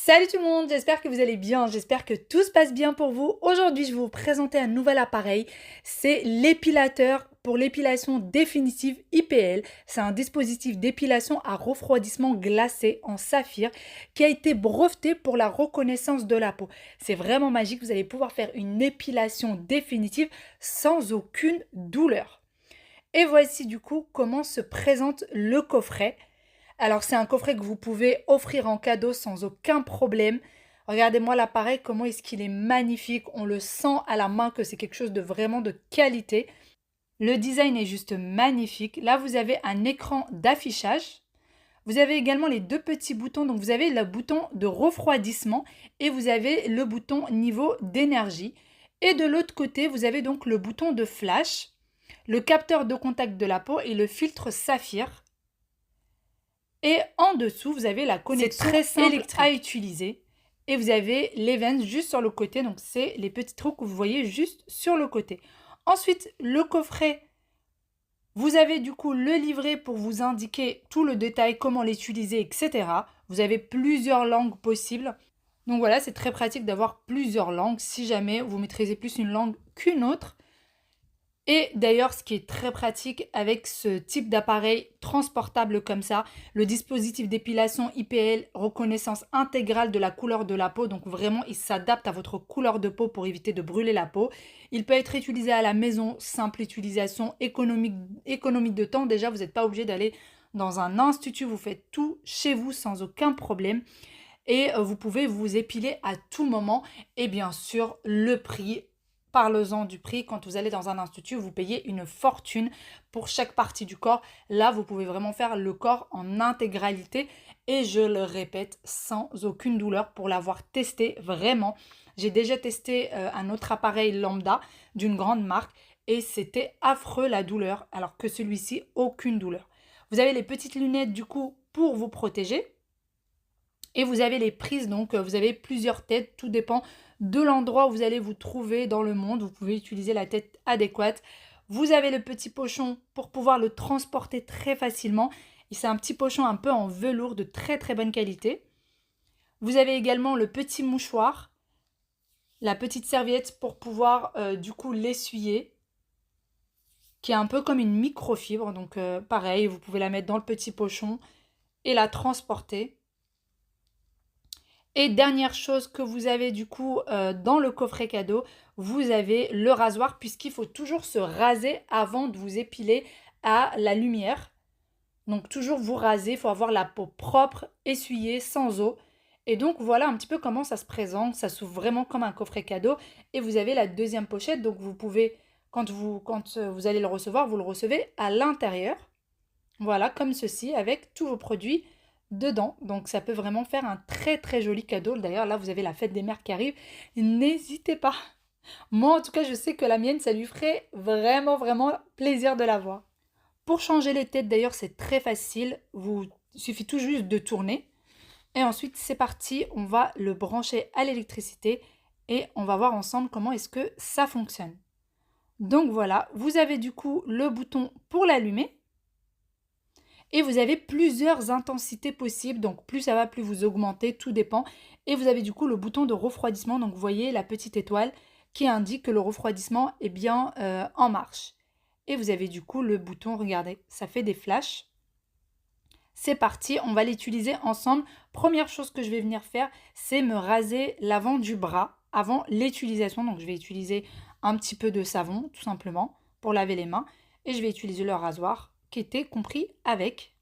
Salut tout le monde, j'espère que vous allez bien, j'espère que tout se passe bien pour vous. Aujourd'hui, je vais vous présenter un nouvel appareil, c'est l'épilateur pour l'épilation définitive IPL. C'est un dispositif d'épilation à refroidissement glacé en saphir qui a été breveté pour la reconnaissance de la peau. C'est vraiment magique, vous allez pouvoir faire une épilation définitive sans aucune douleur. Et voici du coup comment se présente le coffret. Alors c'est un coffret que vous pouvez offrir en cadeau sans aucun problème. Regardez-moi l'appareil, comment est-ce qu'il est magnifique. On le sent à la main que c'est quelque chose de vraiment de qualité. Le design est juste magnifique. Là, vous avez un écran d'affichage. Vous avez également les deux petits boutons. Donc vous avez le bouton de refroidissement et vous avez le bouton niveau d'énergie. Et de l'autre côté, vous avez donc le bouton de flash, le capteur de contact de la peau et le filtre saphir. Et en dessous, vous avez la connexion très simple électrique à utiliser. Et vous avez les veines juste sur le côté. Donc, c'est les petits trous que vous voyez juste sur le côté. Ensuite, le coffret, vous avez du coup le livret pour vous indiquer tout le détail, comment l'utiliser, etc. Vous avez plusieurs langues possibles. Donc voilà, c'est très pratique d'avoir plusieurs langues si jamais vous maîtrisez plus une langue qu'une autre. Et d'ailleurs, ce qui est très pratique avec ce type d'appareil transportable comme ça, le dispositif d'épilation IPL, reconnaissance intégrale de la couleur de la peau. Donc vraiment, il s'adapte à votre couleur de peau pour éviter de brûler la peau. Il peut être utilisé à la maison, simple utilisation, économie de temps. Déjà, vous n'êtes pas obligé d'aller dans un institut, vous faites tout chez vous sans aucun problème. Et vous pouvez vous épiler à tout moment. Et bien sûr, le prix. Parlez-en du prix. Quand vous allez dans un institut, vous payez une fortune pour chaque partie du corps. Là, vous pouvez vraiment faire le corps en intégralité. Et je le répète, sans aucune douleur pour l'avoir testé vraiment. J'ai déjà testé un autre appareil lambda d'une grande marque et c'était affreux la douleur, alors que celui-ci, aucune douleur. Vous avez les petites lunettes du coup pour vous protéger. Et vous avez les prises, donc vous avez plusieurs têtes, tout dépend de l'endroit où vous allez vous trouver dans le monde. Vous pouvez utiliser la tête adéquate. Vous avez le petit pochon pour pouvoir le transporter très facilement. Et c'est un petit pochon un peu en velours de très très bonne qualité. Vous avez également le petit mouchoir, la petite serviette pour pouvoir du coup l'essuyer, qui est un peu comme une microfibre. Donc pareil, vous pouvez la mettre dans le petit pochon et la transporter. Et dernière chose que vous avez du coup dans le coffret cadeau, vous avez le rasoir puisqu'il faut toujours se raser avant de vous épiler à la lumière. Donc toujours vous raser, il faut avoir la peau propre, essuyée, sans eau. Et donc voilà un petit peu comment ça se présente. Ça s'ouvre vraiment comme un coffret cadeau. Et vous avez la deuxième pochette. Donc vous pouvez, quand vous allez le recevoir, vous le recevez à l'intérieur. Voilà, comme ceci, avec tous vos produits dedans. Donc ça peut vraiment faire un très très joli cadeau. D'ailleurs, là, vous avez la fête des mères qui arrive. N'hésitez pas. Moi, en tout cas, je sais que la mienne, ça lui ferait vraiment vraiment plaisir de l'avoir. Pour changer les têtes, d'ailleurs, c'est très facile. Il suffit tout juste de tourner. Et ensuite, c'est parti. On va le brancher à l'électricité et on va voir ensemble comment est-ce que ça fonctionne. Donc voilà, vous avez du coup le bouton pour l'allumer. Et vous avez plusieurs intensités possibles, donc plus ça va, plus vous augmentez, tout dépend. Et vous avez du coup le bouton de refroidissement, donc vous voyez la petite étoile qui indique que le refroidissement est bien en marche. Et vous avez du coup le bouton, regardez, ça fait des flashs. C'est parti, on va l'utiliser ensemble. Première chose que je vais venir faire, c'est me raser l'avant du bras avant l'utilisation. Donc je vais utiliser un petit peu de savon, tout simplement, pour laver les mains. Et je vais utiliser le rasoir qui était compris avec.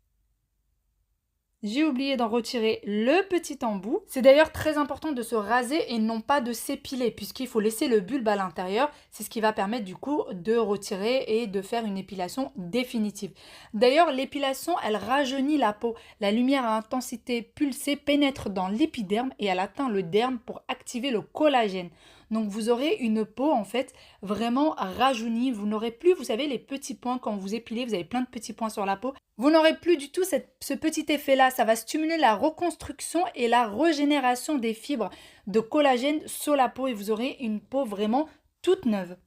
J'ai oublié d'en retirer le petit embout. C'est d'ailleurs très important de se raser et non pas de s'épiler puisqu'il faut laisser le bulbe à l'intérieur. C'est ce qui va permettre du coup de retirer et de faire une épilation définitive. D'ailleurs, l'épilation, elle rajeunit la peau. La lumière à intensité pulsée pénètre dans l'épiderme et elle atteint le derme pour activer le collagène. Donc vous aurez une peau en fait vraiment rajeunie. Vous n'aurez plus, vous savez, les petits points quand vous épilez, vous avez plein de petits points sur la peau. Vous n'aurez plus du tout ce petit effet-là. Ça va stimuler la reconstruction et la régénération des fibres de collagène sur la peau et vous aurez une peau vraiment toute neuve.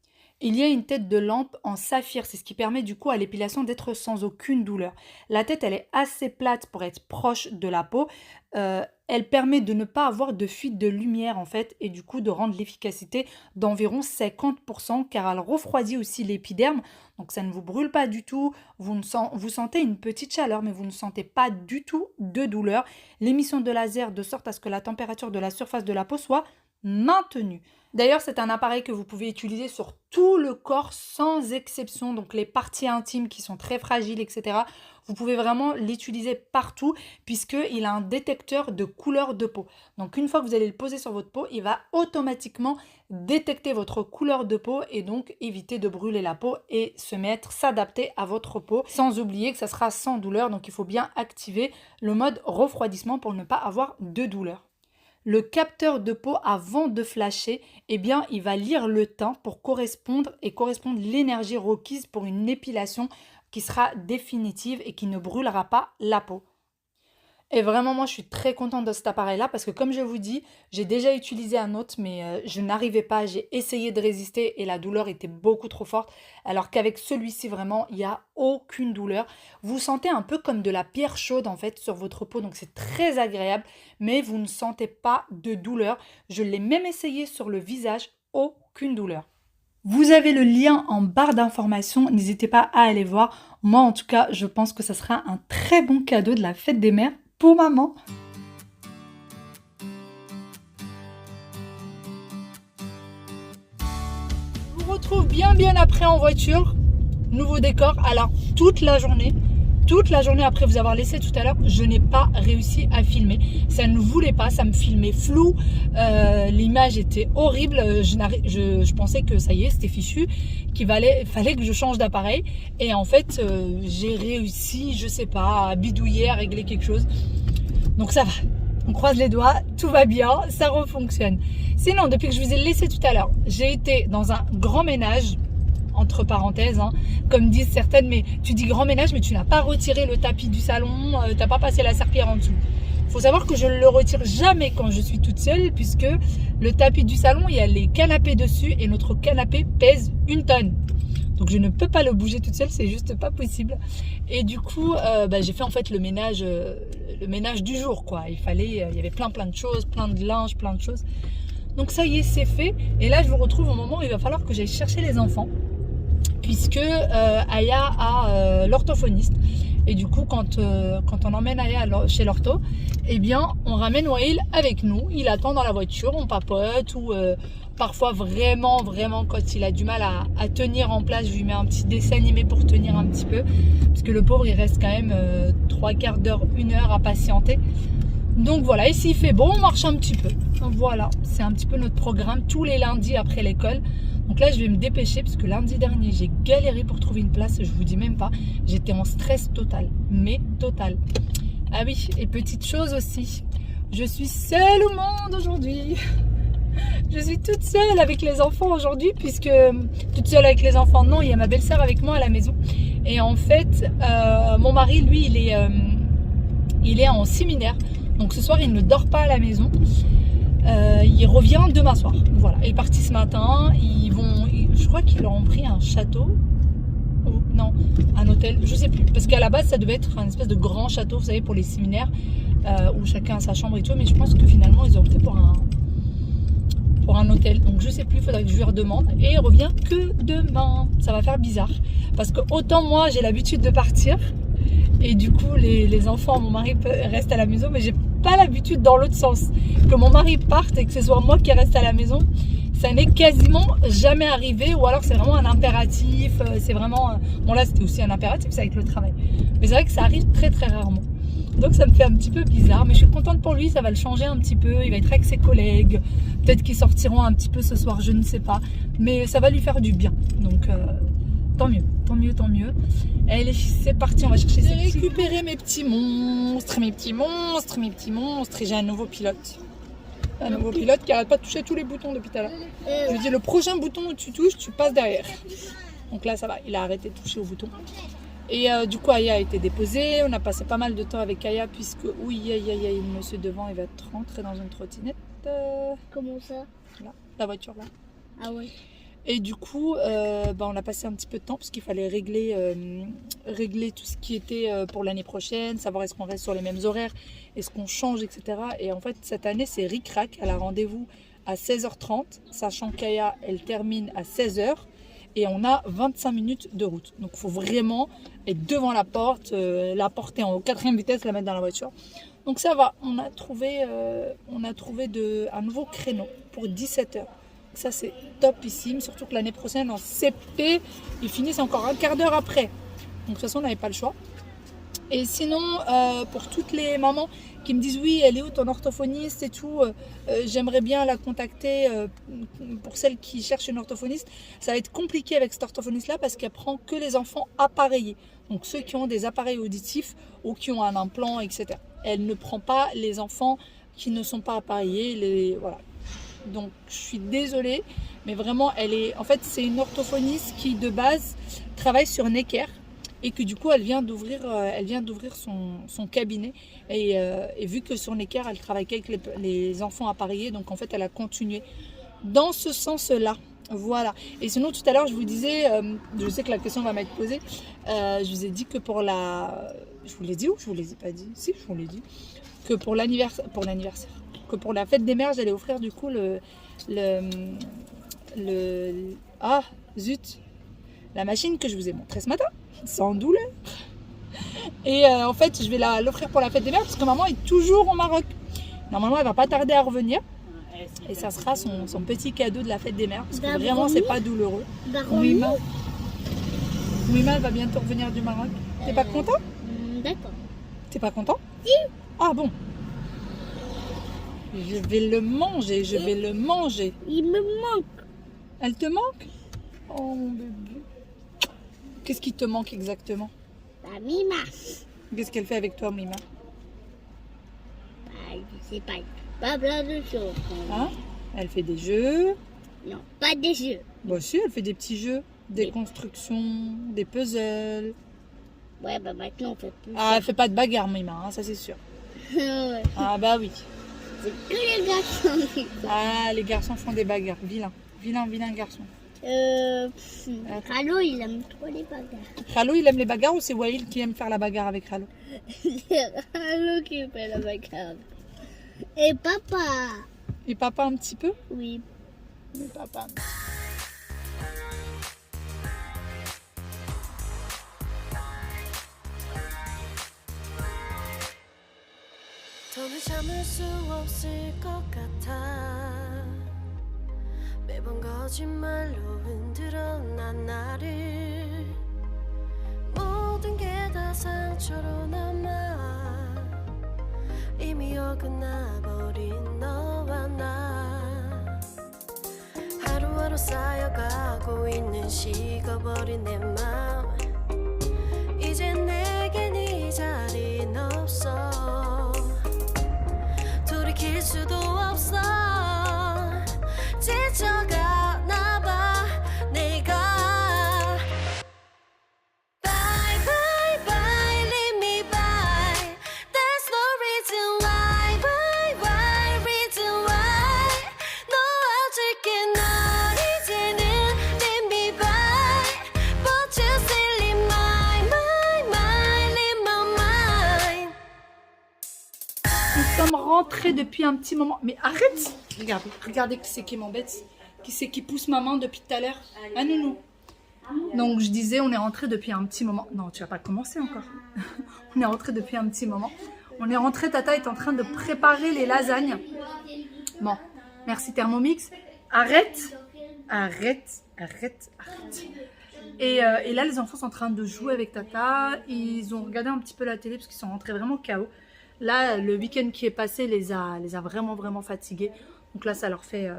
Il y a une tête de lampe en saphir, c'est ce qui permet du coup à l'épilation d'être sans aucune douleur. La tête, elle est assez plate pour être proche de la peau. Elle permet de ne pas avoir de fuite de lumière en fait et du coup de rendre l'efficacité d'environ 50% car elle refroidit aussi l'épiderme. Donc ça ne vous brûle pas du tout, vous sentez une petite chaleur mais vous ne sentez pas du tout de douleur. L'émission de laser de sorte à ce que la température de la surface de la peau soit maintenue. D'ailleurs, c'est un appareil que vous pouvez utiliser sur tout le corps sans exception, donc les parties intimes qui sont très fragiles, etc. Vous pouvez vraiment l'utiliser partout puisqu'il a un détecteur de couleur de peau. Donc une fois que vous allez le poser sur votre peau, il va automatiquement détecter votre couleur de peau et donc éviter de brûler la peau et s'adapter à votre peau. Sans oublier que ça sera sans douleur, donc il faut bien activer le mode refroidissement pour ne pas avoir de douleur. Le capteur de peau avant de flasher, eh bien, il va lire le teint pour correspondre l'énergie requise pour une épilation qui sera définitive et qui ne brûlera pas la peau. Et vraiment, moi, je suis très contente de cet appareil-là parce que comme je vous dis, j'ai déjà utilisé un autre, mais je n'arrivais pas. J'ai essayé de résister et la douleur était beaucoup trop forte. Alors qu'avec celui-ci, vraiment, il n'y a aucune douleur. Vous sentez un peu comme de la pierre chaude, en fait, sur votre peau. Donc, c'est très agréable, mais vous ne sentez pas de douleur. Je l'ai même essayé sur le visage, aucune douleur. Vous avez le lien en barre d'informations, n'hésitez pas à aller voir. Moi, en tout cas, je pense que ça sera un très bon cadeau de la fête des mères pour maman. Je vous retrouve bien après en voiture. Nouveau décor. Alors, toute la journée après vous avoir laissé tout à l'heure, je n'ai pas réussi à filmer. Ça ne voulait pas, ça me filmait flou. L'image était horrible. Je pensais que ça y est, c'était fichu, fallait que je change d'appareil. Et en fait, j'ai réussi, je sais pas, à bidouiller, à régler quelque chose. Donc ça va. On croise les doigts, tout va bien, ça refonctionne. Sinon, depuis que je vous ai laissé tout à l'heure, j'ai été dans un grand ménage. Entre parenthèses, hein, comme disent certaines, mais tu dis grand ménage, mais tu n'as pas retiré le tapis du salon, tu n'as pas passé la serpillière en dessous. Il faut savoir que je ne le retire jamais quand je suis toute seule, puisque le tapis du salon, il y a les canapés dessus et notre canapé pèse 1 tonne. Donc je ne peux pas le bouger toute seule, c'est juste pas possible. Et du coup, j'ai fait en fait le ménage du jour, quoi. Il y avait plein de choses, plein de linge, plein de choses. Donc ça y est, c'est fait. Et là, je vous retrouve au moment où il va falloir que j'aille chercher les enfants. Puisque Aya a l'orthophoniste et du coup quand on emmène Aya chez l'ortho, eh bien on ramène Wael avec nous, il attend dans la voiture, on papote ou parfois vraiment quand il a du mal à tenir en place, je lui mets un petit dessin animé pour tenir un petit peu parce que le pauvre il reste quand même 3/4 d'heure, 1 heure à patienter. Donc voilà, et s'il fait beau, on marche un petit peu. Donc voilà, c'est un petit peu notre programme tous les lundis après l'école. Donc là, je vais me dépêcher parce que lundi dernier, j'ai galéré pour trouver une place. Je vous dis même pas, j'étais en stress total, mais total. Ah oui, et petite chose aussi, je suis seule au monde aujourd'hui. Je suis toute seule avec les enfants aujourd'hui, puisque toute seule avec les enfants, non, il y a ma belle-sœur avec moi à la maison. Et en fait, mon mari, lui, il est en séminaire. Donc ce soir, il ne dort pas à la maison. Il revient demain soir. Voilà, il est parti ce matin. Je crois qu'ils leur ont pris un château. Oh, non, un hôtel, je sais plus. Parce qu'à la base, ça devait être un espèce de grand château, vous savez, pour les séminaires, où chacun a sa chambre et tout. Mais je pense que finalement, ils ont opté pour un hôtel. Donc je sais plus, il faudrait que je lui redemande. Et il revient que demain. Ça va faire bizarre. Parce que autant moi, j'ai l'habitude de partir. Et du coup, les enfants, mon mari reste à la maison, mais j'ai pas l'habitude dans l'autre sens. Que mon mari parte et que ce soit moi qui reste à la maison, ça n'est quasiment jamais arrivé. Ou alors c'est vraiment un impératif. C'est vraiment... Bon là, c'était aussi un impératif, c'est avec le travail. Mais c'est vrai que ça arrive très rarement. Donc ça me fait un petit peu bizarre. Mais je suis contente pour lui, ça va le changer un petit peu. Il va être avec ses collègues. Peut-être qu'ils sortiront un petit peu ce soir, je ne sais pas. Mais ça va lui faire du bien. Donc... tant mieux. Allez, c'est parti, on va chercher récupérer mes petits monstres. Et j'ai un nouveau pilote. Un nouveau pilote qui arrête pas de toucher tous les boutons depuis tout à l'heure. Je lui dis, le prochain bouton où tu touches, tu passes derrière. Donc là, ça va, il a arrêté de toucher au bouton. Et du coup, Aya a été déposée. On a passé pas mal de temps avec Aya, puisque, oui, il y a une monsieur devant, il va rentrer dans une trottinette. Comment ça? Là, la voiture là. Ah ouais. Et du coup, on a passé un petit peu de temps parce qu'il fallait régler tout ce qui était pour l'année prochaine, savoir est-ce qu'on reste sur les mêmes horaires, est-ce qu'on change, etc. Et en fait, cette année, c'est ric-rac. Elle a rendez-vous à 16h30, sachant qu'Aya, elle termine à 16h. Et on a 25 minutes de route. Donc, il faut vraiment être devant la porter en 4e vitesse, la mettre dans la voiture. Donc, ça va. On a trouvé un nouveau créneau pour 17h. Ça, c'est topissime. Surtout que l'année prochaine, en CP, ils finissent encore un quart d'heure après. Donc, de toute façon, on n'avait pas le choix. Et sinon, pour toutes les mamans qui me disent oui, elle est où ton orthophoniste et tout, j'aimerais bien la contacter pour celles qui cherchent une orthophoniste. Ça va être compliqué avec cette orthophoniste-là parce qu'elle prend que les enfants appareillés. Donc ceux qui ont des appareils auditifs ou qui ont un implant, etc. Elle ne prend pas les enfants qui ne sont pas appareillés. Voilà. Donc je suis désolée, mais vraiment, en fait, c'est une orthophoniste qui de base travaille sur Necker. Et que du coup, elle vient d'ouvrir son cabinet. Et vu que sur Necker, elle travaille qu'avec les enfants appareillés, donc en fait, elle a continué dans ce sens-là. Voilà. Et sinon, tout à l'heure, je vous disais, je sais que la question va m'être posée, je vous ai dit que pour la... Je vous l'ai dit ou je vous l'ai pas dit? Si, je vous l'ai dit. Que pour l'anniversaire, que pour la fête des mères, j'allais offrir du coup ah, zut, la machine que je vous ai montrée ce matin. Sans douleur. Et en fait, je vais l'offrir pour la fête des mères parce que maman est toujours au Maroc. Normalement, elle va pas tarder à revenir. Et ça sera son petit cadeau de la fête des mères parce que vraiment, c'est pas douloureux. Mouima, elle va bientôt revenir du Maroc. T'es pas content? D'accord. T'es pas content? Si. Ah bon. Je vais le manger, Il me manque. Elle te manque? Oh mon bébé. Qu'est-ce qui te manque exactement? La Mima. Qu'est-ce qu'elle fait avec toi, Mima? Je sais pas plein de choses. Hein? Elle fait des jeux? Non, pas des jeux. Bah si, elle fait des petits jeux, des constructions, des puzzles. Ouais, bah maintenant on fait plus Ah, ça. elle fait pas de bagarre, Mima, hein, ça c'est sûr. Ouais. Ah bah oui. C'est que les garçons qui font. Ah, les garçons font des bagarres, vilain garçon. Ralo, il aime trop les bagarres. Ralo, il aime les bagarres ou c'est Wael qui aime faire la bagarre avec Ralo? C'est Ralo qui fait la bagarre. Et papa. Et papa un petit peu? Oui. Mais papa. 더는 참을 수 없을 것 같아 매번 거짓말로 흔들어 난 나를 모든 게 다 상처로 남아 이미 어긋나버린 너와 나 하루하루 쌓여가고 있는 식어버린 내 맘 이제 내겐 이 자리는 없어 돌이킬 수도 없어 지쳐가나 봐 내가 Bye bye bye leave me by There's no reason why Bye bye reason why 너 어질게 널 이제는 leave me by But you still in my leave my mind Nous sommes rentrés depuis un petit moment. Mais arrête! Regardez qui c'est qui m'embête. Qui c'est qui pousse ma main depuis tout à l'heure? Ah nounou. Donc je disais, on est rentré depuis un petit moment. Non, tu vas pas commencer encore. On est rentré depuis un petit moment. On est rentré, Tata est en train de préparer les lasagnes. Bon, merci Thermomix. Arrête. Et là, les enfants sont en train de jouer avec Tata. Ils ont regardé un petit peu la télé parce qu'ils sont rentrés vraiment KO. Là, le week-end qui est passé les a vraiment fatigués. Donc là, ça leur fait...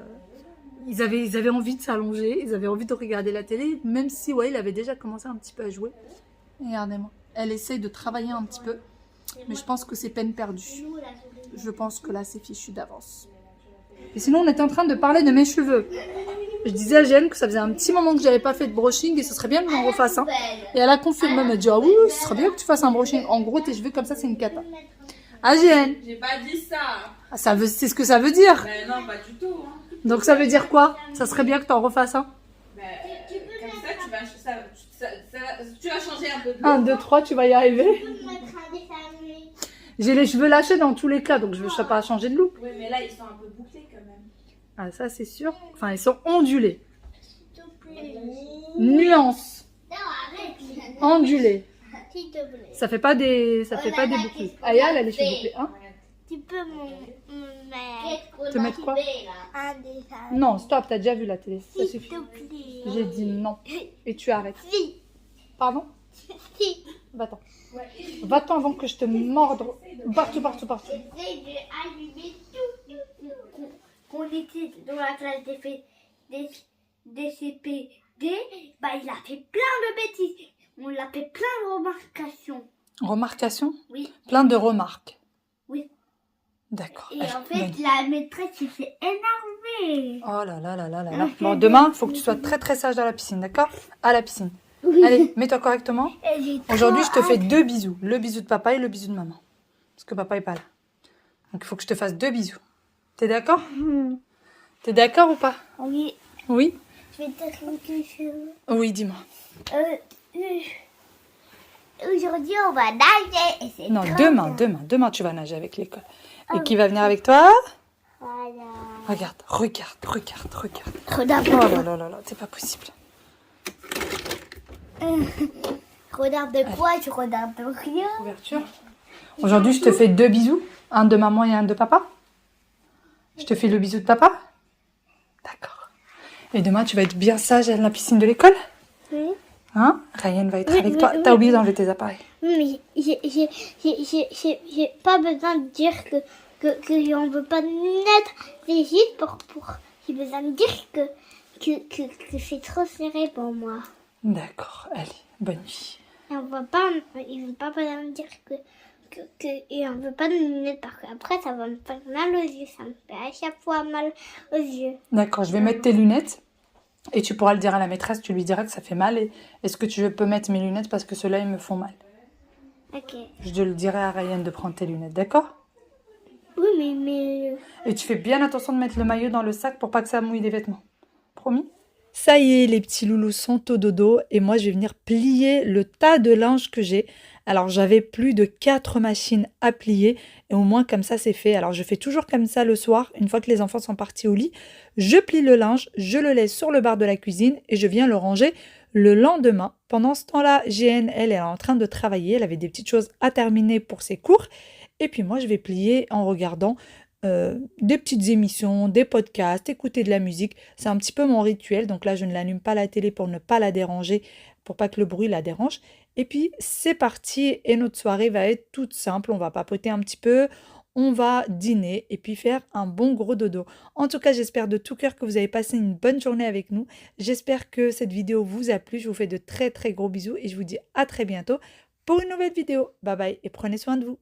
Ils avaient envie de s'allonger, ils avaient envie de regarder la télé, même si ouais, il avait déjà commencé un petit peu à jouer. Regardez-moi, elle essaye de travailler un petit peu, mais je pense que c'est peine perdue. Je pense que là, c'est fichu d'avance. Et sinon, on était en train de parler de mes cheveux. Je disais à Jeanne que ça faisait un petit moment que j'avais pas fait de brushing et ce serait bien que j'en refasse un. Et elle a confirmé, elle m'a dit, ah oui, ce serait bien que tu fasses un brushing. En gros, tes cheveux comme ça, c'est une cata. Ah Jeanne, J'ai pas dit ça. ah, c'est ce que ça veut dire. Ben non, pas du tout. Hein. Donc ça veut dire quoi? Ça serait bien que tu en refasses un. Ben Tu vas changer un peu de 1, 2, 3, tu vas y arriver. Je peux mettre un dessin animé. J'ai les cheveux lâchés dans tous les cas, donc je ne veux pas changer de look. Oui, mais là, ils sont un peu bouclés quand même. Ah, ça, c'est sûr. Enfin, ils sont ondulés. S'il te plaît. Nuance. Non, arrête. Ondulés. S'il te plaît. Ça fait pas des, ça fait pas des boucles. Aya, elle a les cheveux bouclés. Hein? Tu peux me mettre Te mettre quoi? un dessin. Non, stop, t'as déjà vu la télé. Ça S'il suffit. te plaît. J'ai dit non. Et tu arrêtes. Si. Pardon? Si. Va-t'en. Va-t'en avant que je te morde partout. J'essaie d'allumer tout. Qu'on était dans la classe des CPD, bah il a fait plein de bêtises. On l'a fait plein de remarcations. Remarcation? Oui. Plein de remarques. Oui. D'accord. Et Allez, en fait, bonne. la maîtresse elle s'est énervée. Oh là là là là là là. Bon, demain, il faut que tu sois très très sage dans la piscine, d'accord? À la piscine. Allez, mets-toi correctement. Elle est Aujourd'hui, je te trop fais 2 bisous. Le bisou de papa et le bisou de maman. Parce que papa est pas là. Donc, il faut que je te fasse 2 bisous. T'es d'accord? T'es d'accord ou pas? Oui. Oui? Je vais te dire quelque chose. Oui, dis-moi. Aujourd'hui, on va nager et c'est Non, trop demain, bien. demain, tu vas nager avec l'école. Et qui va venir avec toi? Voilà. Regarde. Regarde. Oh là là là là, c'est pas possible. Regarde de quoi? Je regarde de rien. Ouverture. Aujourd'hui, je te fais 2 bisous. Un de maman et un de papa. Je te fais le bisou de papa. D'accord. Et demain, tu vas être bien sage à la piscine de l'école? Oui. Hein? Ryan va être Oui, avec oui, toi. oui, T'as oublié oui. d'enlever tes appareils. Mais j'ai pas besoin de dire que on veut pas mettre les gîtes pour j'ai besoin de dire que c'est trop serré pour moi. D'accord. Allez, bonne nuit. Et on veut pas, il veut pas besoin de dire et on veut pas de lunettes parce qu'après ça va me faire mal aux yeux, ça me fait à chaque fois mal aux yeux. D'accord, je vais mettre tes lunettes. Et tu pourras le dire à la maîtresse, tu lui diras que ça fait mal. Et est-ce que tu peux mettre mes lunettes parce que ceux-là, ils me font mal. Ok. Je le dirai à Ryan de prendre tes lunettes, d'accord? Oui, mais Et tu fais bien attention de mettre le maillot dans le sac pour pas que ça mouille les vêtements. Promis? Ça y est, les petits loulous sont au dodo et moi je vais venir plier le tas de linge que j'ai. Alors j'avais plus de 4 machines à plier et au moins comme ça c'est fait. Alors je fais toujours comme ça le soir, une fois que les enfants sont partis au lit. Je plie le linge, je le laisse sur le bar de la cuisine et je viens le ranger le lendemain. Pendant ce temps-là, GN, elle est en train de travailler, elle avait des petites choses à terminer pour ses cours. Et puis moi je vais plier en regardant des petites émissions, des podcasts, écouter de la musique. C'est un petit peu mon rituel. Donc là, je ne l'allume pas la télé pour ne pas la déranger, pour pas que le bruit la dérange. Et puis, c'est parti. Et notre soirée va être toute simple. On va papoter un petit peu. On va dîner et puis faire un bon gros dodo. En tout cas, j'espère de tout cœur que vous avez passé une bonne journée avec nous. J'espère que cette vidéo vous a plu. Je vous fais de très très gros bisous et je vous dis à très bientôt pour une nouvelle vidéo. Bye bye et prenez soin de vous.